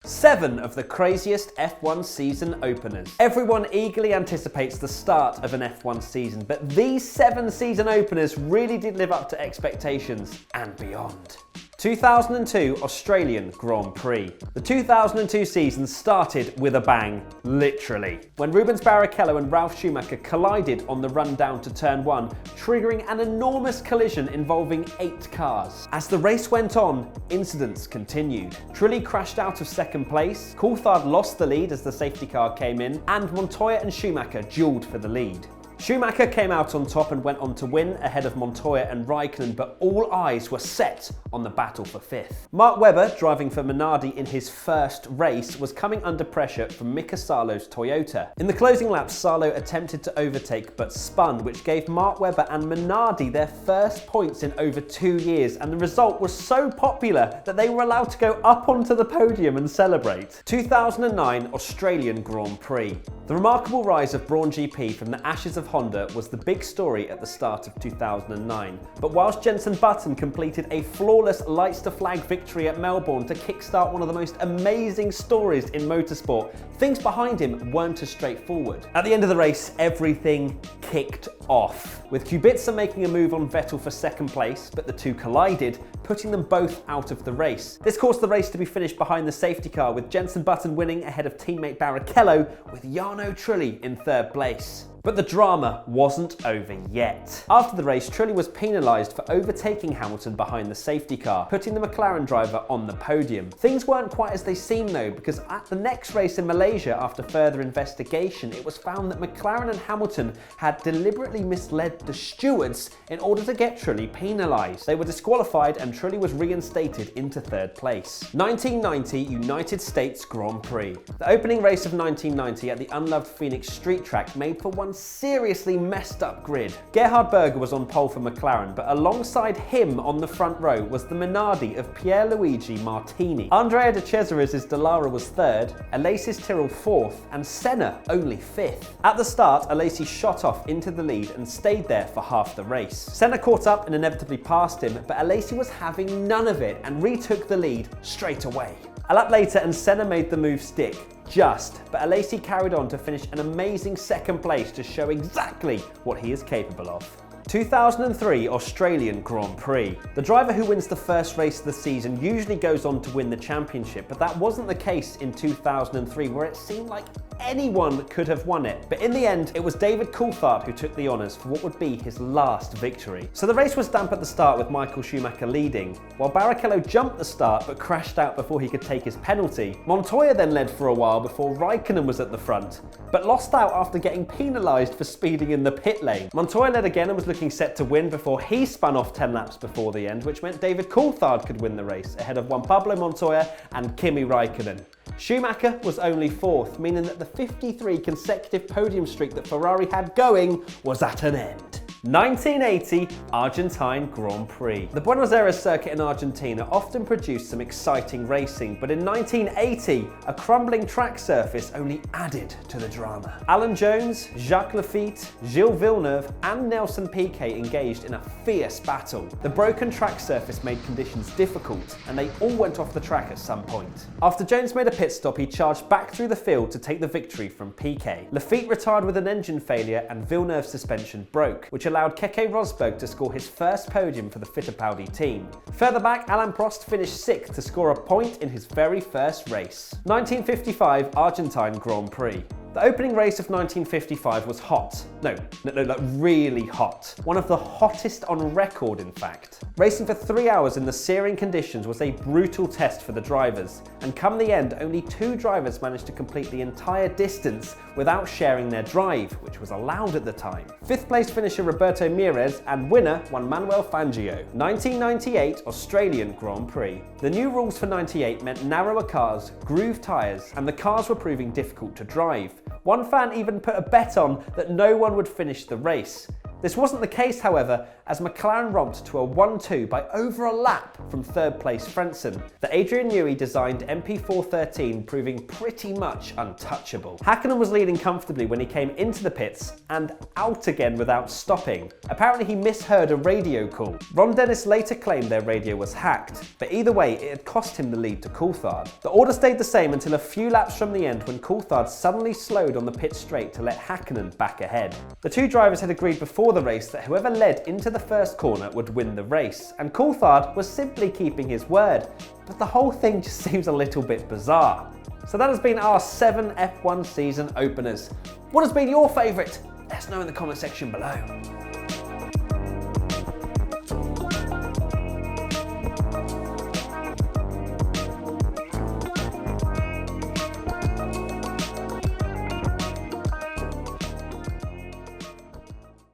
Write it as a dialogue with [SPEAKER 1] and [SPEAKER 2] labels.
[SPEAKER 1] 7 of the craziest F1 season openers. Everyone eagerly anticipates the start of an F1 season, but these 7 season openers really did live up to expectations and beyond. 2002 Australian Grand Prix. The 2002 season started with a bang, literally, when Rubens Barrichello and Ralf Schumacher collided on the run down to turn 1, triggering an enormous collision involving 8 cars. As the race went on, incidents continued. Trulli crashed out of second place, Coulthard lost the lead as the safety car came in, and Montoya and Schumacher duelled for the lead. Schumacher came out on top and went on to win ahead of Montoya and Raikkonen, but all eyes were set on the battle for 5th. Mark Webber, driving for Minardi in his first race, was coming under pressure from Mika Salo's Toyota. In the closing laps, Salo attempted to overtake but spun, which gave Mark Webber and Minardi their first points in over 2 years, and the result was so popular that they were allowed to go up onto the podium and celebrate. 2009 Australian Grand Prix. The remarkable rise of Brawn GP from the ashes of Honda was the big story at the start of 2009. But whilst Jenson Button completed a flawless lights to flag victory at Melbourne to kickstart one of the most amazing stories in motorsport, things behind him weren't as straightforward. At the end of the race, everything kicked off, with Kubica making a move on Vettel for second place, but the two collided, putting them both out of the race. This caused the race to be finished behind the safety car, with Jenson Button winning ahead of teammate Barrichello, with Jarno Trulli in third place. But the drama wasn't over yet. After the race, Trulli was penalised for overtaking Hamilton behind the safety car, putting the McLaren driver on the podium. Things weren't quite as they seemed though, because at the next race in Malaysia, after further investigation, it was found that McLaren and Hamilton had deliberately misled the stewards in order to get Trulli penalised. They were disqualified and Trulli was reinstated into third place. 1990 United States Grand Prix. The opening race of 1990 at the unloved Phoenix street track made for one seriously messed up grid. Gerhard Berger was on pole for McLaren, but alongside him on the front row was the Minardi of Pierluigi Martini. Andrea de Cesaris' Dallara was 3rd, Alessis Tyrrell 4th, and Senna only 5th. At the start, Alessi shot off into the lead and stayed there for half the race. Senna caught up and inevitably passed him, but Alessi was having none of it and retook the lead straight away. A lap later and Senna made the move stick. But Alessi carried on to finish an amazing second place to show exactly what he is capable of. 2003 Australian Grand Prix. The driver who wins the first race of the season usually goes on to win the championship, but that wasn't the case in 2003, where it seemed like anyone could have won it. But in the end, it was David Coulthard who took the honours for what would be his last victory. So the race was damp at the start with Michael Schumacher leading, while Barrichello jumped the start but crashed out before he could take his penalty. Montoya then led for a while before Raikkonen was at the front, but lost out after getting penalised for speeding in the pit lane. Montoya led again and was looking set to win before he spun off 10 laps before the end, which meant David Coulthard could win the race ahead of Juan Pablo Montoya and Kimi Raikkonen. Schumacher was only 4th, meaning that the 53 consecutive podium streak that Ferrari had going was at an end. 1980 Argentine Grand Prix. The Buenos Aires circuit in Argentina often produced some exciting racing, but in 1980, a crumbling track surface only added to the drama. Alan Jones, Jacques Lafitte, Gilles Villeneuve, and Nelson Piquet engaged in a fierce battle. The broken track surface made conditions difficult, and they all went off the track at some point. After Jones made a pit stop, he charged back through the field to take the victory from Piquet. Lafitte retired with an engine failure, and Villeneuve's suspension broke, which allowed Keke Rosberg to score his first podium for the Fittipaldi team. Further back, Alain Prost finished 6th to score a point in his very first race. 1955 Argentine Grand Prix. The opening race of 1955 was hot. No, like really hot. One of the hottest on record, in fact. Racing for 3 hours in the searing conditions was a brutal test for the drivers, and come the end, only 2 drivers managed to complete the entire distance without sharing their drive, which was allowed at the time. 5th place finisher Roberto Mires and winner Juan Manuel Fangio. 1998 Australian Grand Prix. The new rules for 98 meant narrower cars, grooved tyres, and the cars were proving difficult to drive. One fan even put a bet on that no one would finish the race. This wasn't the case, however, as McLaren romped to a 1-2 by over a lap from third place Frentzen. The Adrian Newey designed MP413 proving pretty much untouchable. Hakkinen was leading comfortably when he came into the pits and out again without stopping. Apparently he misheard a radio call. Ron Dennis later claimed their radio was hacked, but either way it had cost him the lead to Coulthard. The order stayed the same until a few laps from the end when Coulthard suddenly slowed on the pit straight to let Hakkinen back ahead. The two drivers had agreed before the race that whoever led into the first corner would win the race, and Coulthard was simply keeping his word, but the whole thing just seems a little bit bizarre. So that has been our 7 F1 season openers. What has been your favourite? Let us know in the comment section below.